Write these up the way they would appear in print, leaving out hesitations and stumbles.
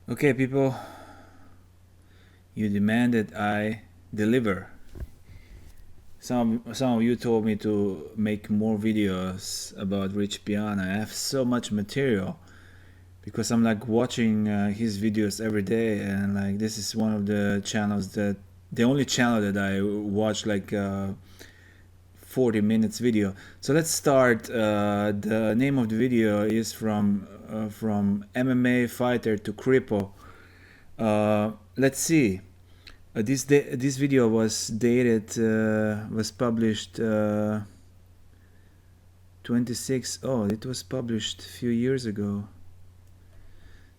Okay, people, you demanded I deliver. Some of you told me to make more videos about Rich Piana. I have so much material because I'm like watching his videos every day, and like this is one of the channels the only channel that I watch like 40 minutes video. So let's start. The name of the video is from MMA fighter to cripple. Let's see. This video was dated, was published 26. Oh, it was published a few years ago.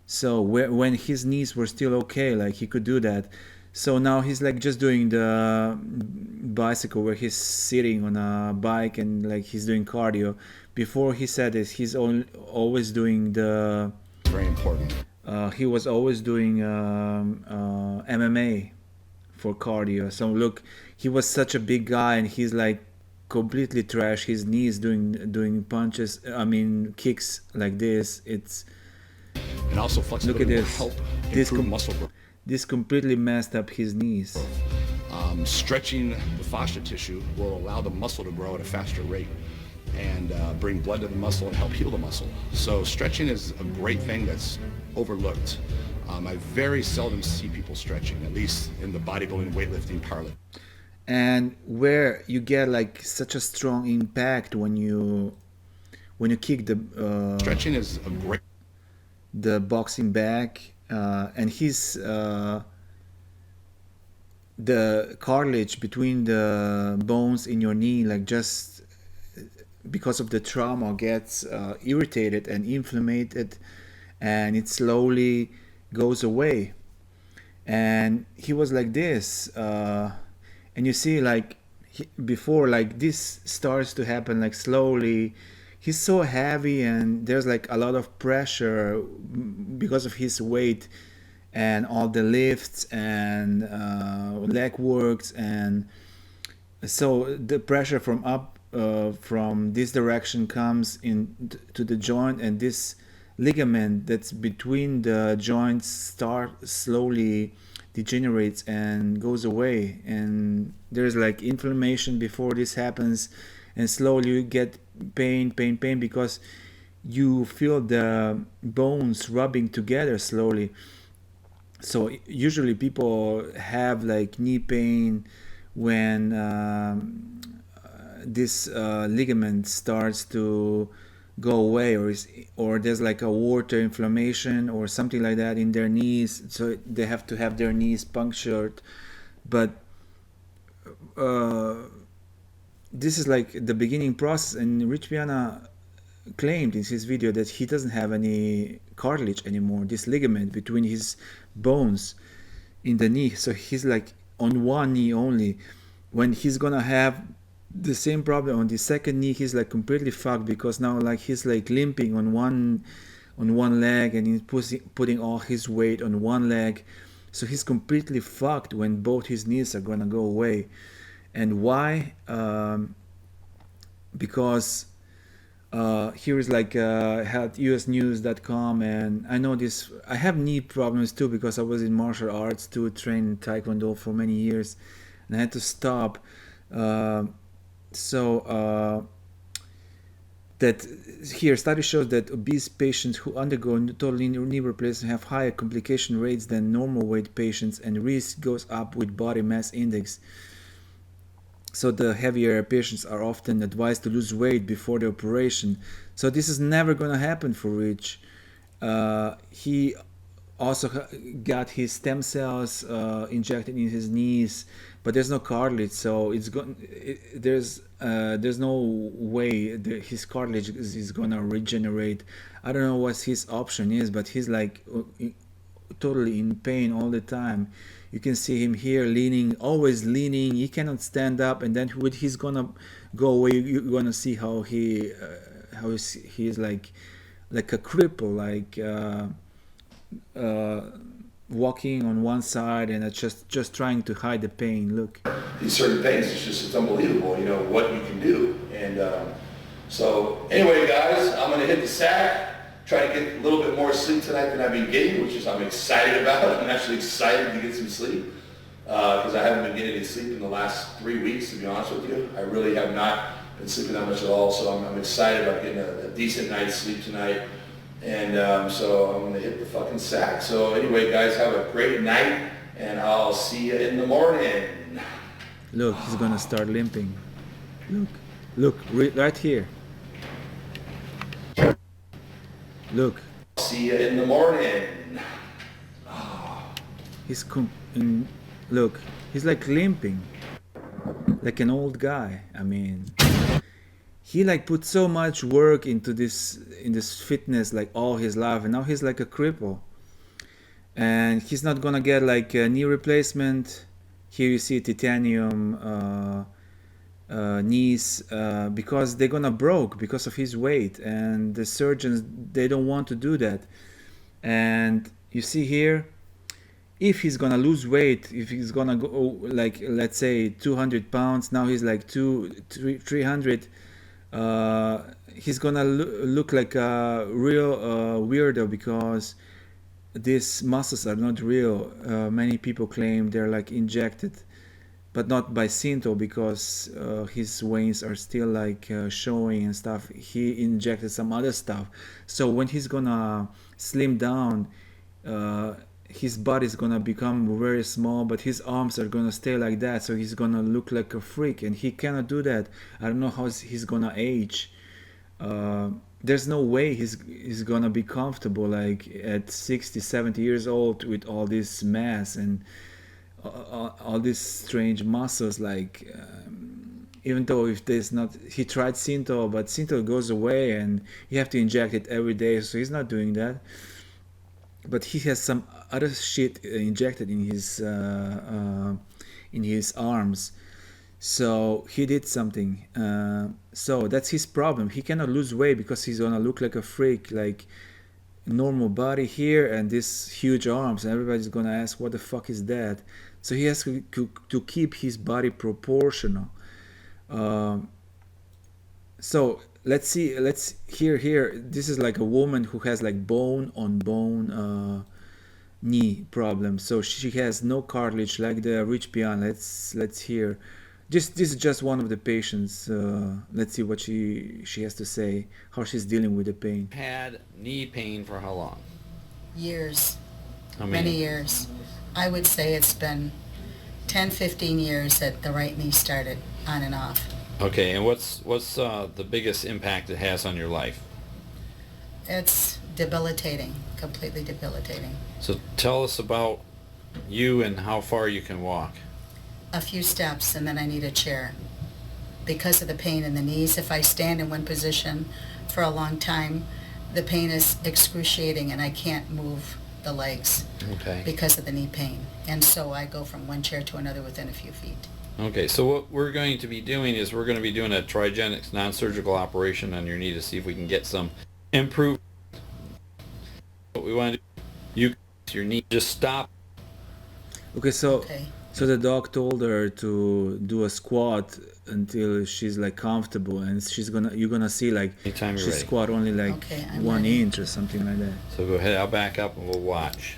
So when his knees were still okay, like he could do that. So now he's like just doing the bicycle where he's sitting on a bike and like he's doing cardio. Before he said this, he's always doing the. Very important. He was always doing MMA for cardio. So look, he was such a big guy and he's like completely trash. His knees doing punches. I mean kicks like this. It's and also flexibility. Look at this. Will help improve muscle growth. This completely messed up his knees. Stretching the fascia tissue will allow the muscle to grow at a faster rate and bring blood to the muscle and help heal the muscle. So stretching is a great thing that's overlooked. I very seldom see people stretching, at least in the bodybuilding, weightlifting, powerlifting. And where you get like such a strong impact when you kick the stretching is a great the boxing bag, and the cartilage between the bones in your knee, like just because of the trauma, gets irritated and inflamed, and it slowly goes away. And he was like this, and you see like before like this starts to happen like slowly. He's so heavy and there's like a lot of pressure because of his weight and all the lifts and leg works, and so the pressure from up from this direction comes in to the joint, and this ligament that's between the joints start slowly degenerates and goes away, and there's like inflammation before this happens, and slowly you get pain because you feel the bones rubbing together slowly. So usually people have like knee pain when this ligament starts to go away, or there's like a water inflammation or something like that in their knees, so they have to have their knees punctured. But this is like the beginning process, and Rich Piana claimed in his video that he doesn't have any cartilage anymore, this ligament between his bones in the knee. So he's like on one knee only. When he's gonna have the same problem on the second knee, he's like completely fucked, because now like he's like limping on one leg, and he's putting all his weight on one leg. So he's completely fucked when both his knees are gonna go away. And why? Because here is like at usnews.com, and I know this. I have knee problems too because I was in martial arts too, trained Taekwondo for many years, and I had to stop. That here study shows that obese patients who undergo total knee replacement have higher complication rates than normal weight patients, and risk goes up with body mass index. So the heavier patients are often advised to lose weight before the operation. So this is never going to happen for Rich. He also got his stem cells injected in his knees, but there's no cartilage, so there's no way that his cartilage is gonna regenerate. I don't know what his option is, but he's like totally in pain all the time. You can see him here leaning, always leaning. He cannot stand up, and then when he's gonna go away, you're gonna see how he is like a cripple, like walking on one side and just trying to hide the pain. Look, these certain things, it's unbelievable, you know, what you can do. And so anyway, guys, I'm gonna hit the sack. try to get a little bit more sleep tonight than I've been getting, which is I'm excited about. I'm actually excited to get some sleep because I haven't been getting any sleep in the last 3 weeks, to be honest with you. I really have not been sleeping that much at all, so I'm excited about getting a decent night's sleep tonight. And so I'm gonna hit the fucking sack. So anyway, guys, have a great night, and I'll see you in the morning. Look, he's gonna start limping. Look, right here. Look. See you in the morning. Look, he's like limping, like an old guy. I mean, he like put so much work into this fitness like all his life, and now he's like a cripple, and he's not gonna get like a knee replacement. Here you see titanium knees because they're gonna broke because of his weight, and the surgeons, they don't want to do that. And you see here, if he's gonna lose weight, if he's gonna go like, let's say 200 pounds, now he's like 300, he's gonna look like a real weirdo, because these muscles are not real. Many people claim they're like injected, but not by Sinto, because his veins are still like showing and stuff. He injected some other stuff. So when he's gonna slim down, his body's gonna become very small, but his arms are gonna stay like that, so he's gonna look like a freak, and he cannot do that. I don't know how he's gonna age. There's no way he's gonna be comfortable like at 60, 70 years old with all this mass and all these strange muscles. Like even though if there's not, he tried Sinto, but Sinto goes away and you have to inject it every day, so he's not doing that. But he has some other shit injected in his arms, so he did something. So that's his problem. He cannot lose weight because he's gonna look like a freak, like normal body here and this huge arms, and everybody's gonna ask what the fuck is that. So he has to keep his body proportional. So let's hear this is like a woman who has like bone on bone knee problem, so she has no cartilage like the rich Piana. Let's hear. This is just one of the patients. Let's see what she has to say, how she's dealing with the pain. Had knee pain for how long? Years. How Many years. I would say it's been 10, 15 years that the right knee started on and off. Okay, and what's the biggest impact it has on your life? It's debilitating, completely debilitating. So tell us about you and how far you can walk. A few steps and then I need a chair. Because of the pain in the knees, if I stand in one position for a long time, the pain is excruciating and I can't move the legs. Okay. Because of the knee pain. And so I go from one chair to another within a few feet. Okay, so what we're going to be doing is we're going to be doing a trigenic non-surgical operation on your knee to see if we can get some improvement. What we want to do, your knee, just stop. Okay, so Okay. so the doc told her to do a squat until she's like comfortable, and you're gonna see like Anytime she you're ready. squat only like Okay, I'm 1 ready. inch or something like that. So go ahead, I'll back up and we'll watch.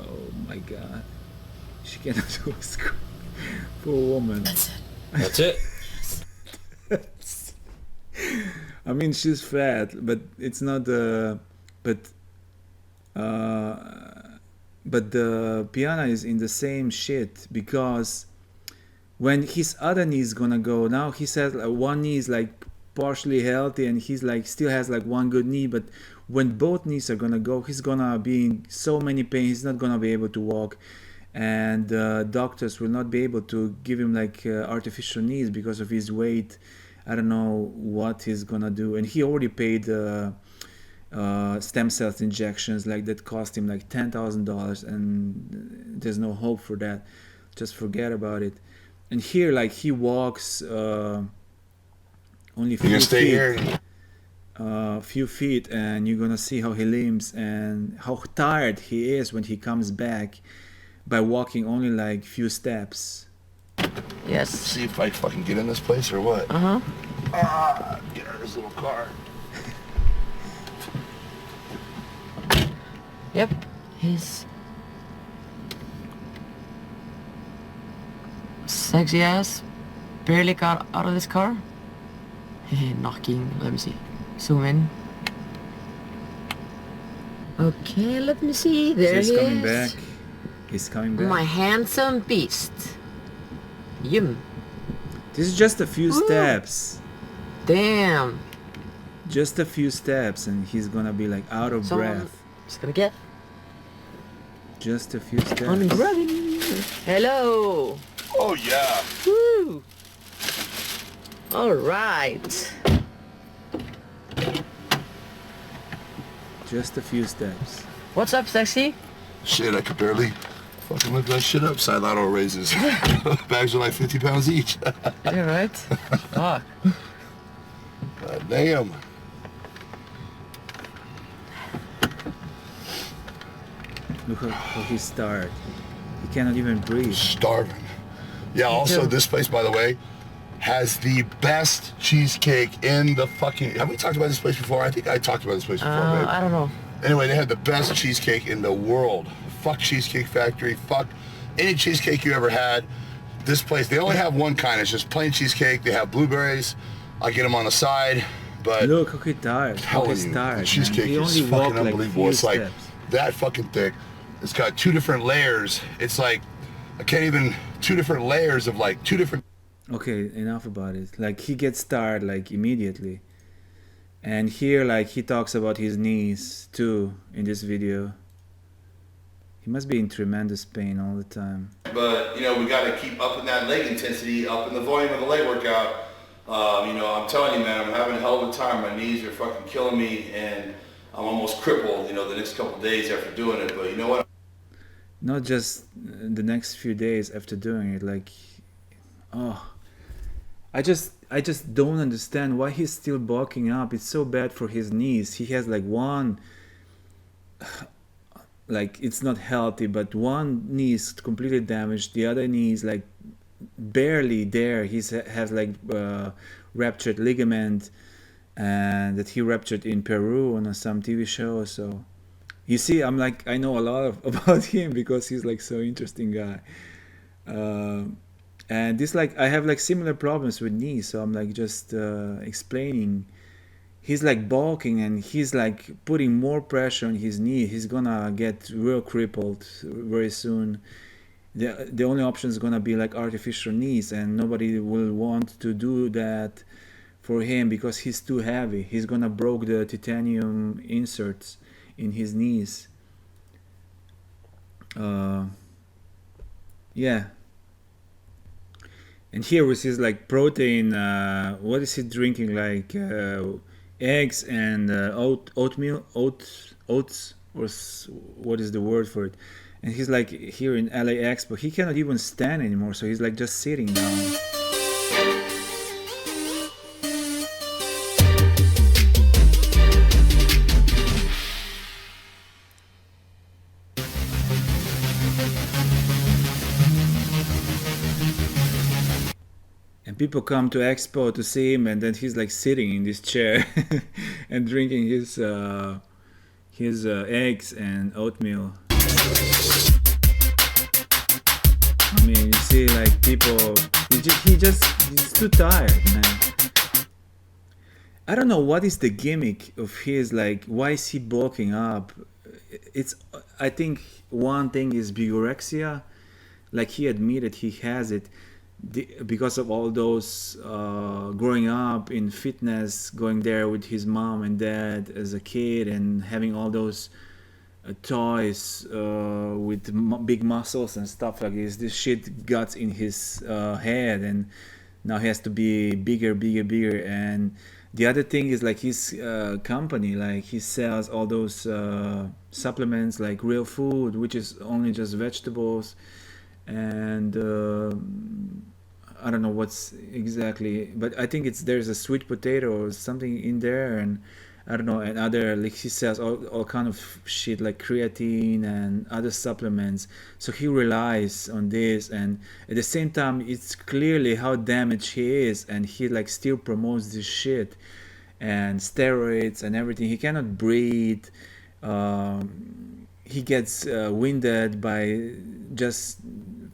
Oh my god, she cannot do a squat. Poor woman. That's it. That's it. I mean, she's fat, but it's not the but the Piana is in the same shit, because when his other knee is gonna go, now he says like one knee is like partially healthy and he's like still has like one good knee, but when both knees are gonna go, he's gonna be in so many pain, he's not gonna be able to walk, and doctors will not be able to give him like artificial knees because of his weight. I don't know what he's gonna do, and he already paid stem cells injections like that cost him like $10,000, and there's no hope for that. Just forget about it. And here, like, he walks only few feet, and you're gonna see how he limps and how tired he is when he comes back by walking only like few steps. Yes. See if I fucking get in this place or what. Uh-huh. Get out of this little car. Yep, he's sexy ass. Barely got out of this car. Knocking, let me see. Zoom in. Okay, let me see. So There he's he coming is. back. He's coming back. My handsome beast. Yum. This is just a few steps. Damn. Just a few steps and he's gonna be like out of breath. Just gonna get Just a few steps. on gravity. Hello. Oh yeah. Woo. All right. Just a few steps. What's up, sexy? Shit, I could barely fucking lift that shit up. Side lateral raises. Bags are like 50 pounds each. Yeah, right? Fuck. God damn. Look how he started. He cannot even breathe. Starving. Yeah, also too. this place, by the way, has the best cheesecake in the fucking... Have we talked about this place before? I think I talked about this place before, babe. I don't know. Anyway, they had the best cheesecake in the world. Fuck Cheesecake Factory. Fuck any cheesecake you ever had. This place, they only have one kind. It's just plain cheesecake. They have blueberries. I get them on the side, but... Look how he tired. How telling he's you, tired. the Man. cheesecake He is only fucking walked like unbelievable. few It's like steps. that fucking thick. It's got two different layers. It's like, I can't even... Two different layers of like two different... Okay, enough about it. Like he gets tired like immediately. And here like he talks about his knees too in this video. He must be in tremendous pain all the time. But, you know, we got to keep upping that leg intensity, upping the volume of the leg workout. You know, I'm telling you, man, I'm having a hell of a time. My knees are fucking killing me, and I'm almost crippled, you know, the next couple of days after doing it. But you know what? Not just the next few days after doing it, like, oh, I just don't understand why he's still bulking up. It's so bad for his knees. He has like one, like it's not healthy, but one knee is completely damaged. The other knee is like barely there. He has like ruptured ligament, and that he ruptured in Peru on some TV show. So you see, I'm like, I know a lot about him because he's like so interesting guy. And this like I have like similar problems with knees, so I'm like just explaining. He's like bulking and he's like putting more pressure on his knee. He's gonna get real crippled very soon. The only option is gonna be like artificial knees, and nobody will want to do that for him because he's too heavy. He's gonna broke the titanium inserts in his knees. Yeah. And here we see like protein. What is he drinking? Like eggs and oatmeal, oats, or what is the word for it? And he's like here in LAX, but he cannot even stand anymore. So he's like just sitting down. And people come to Expo to see him, and then he's like sitting in this chair and drinking his eggs and oatmeal. I mean, you see, like people, he's too tired, man. I don't know what is the gimmick of his, like, why is he bulking up? I think one thing is bigorexia, like he admitted he has it. Because of all those growing up in fitness, going there with his mom and dad as a kid, and having all those toys with big muscles and stuff like this shit got in his head, and now he has to be bigger. And the other thing is like his company, like he sells all those supplements like real food, which is only just vegetables, and I don't know what's exactly, but I think there's a sweet potato or something in there, and I don't know, and other, like he sells all kind of shit like creatine and other supplements. So he relies on this, and at the same time it's clearly how damaged he is, and he like still promotes this shit and steroids and everything. He cannot breathe. he gets winded by just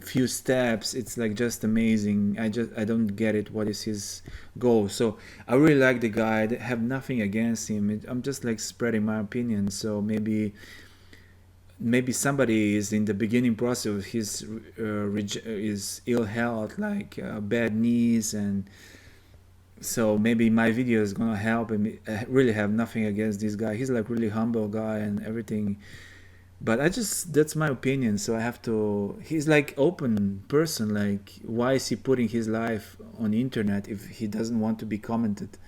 few steps. It's like just amazing. I don't get it. What is his goal? So I really like the guy. I have nothing against him. I'm just like spreading my opinion. So maybe somebody is in the beginning process of his ill health, like bad knees, and so maybe my video is gonna help him. I really have nothing against this guy. He's like really humble guy and everything, but that's my opinion. So I have to, he's like open person. Like, why is he putting his life on the internet if he doesn't want to be commented?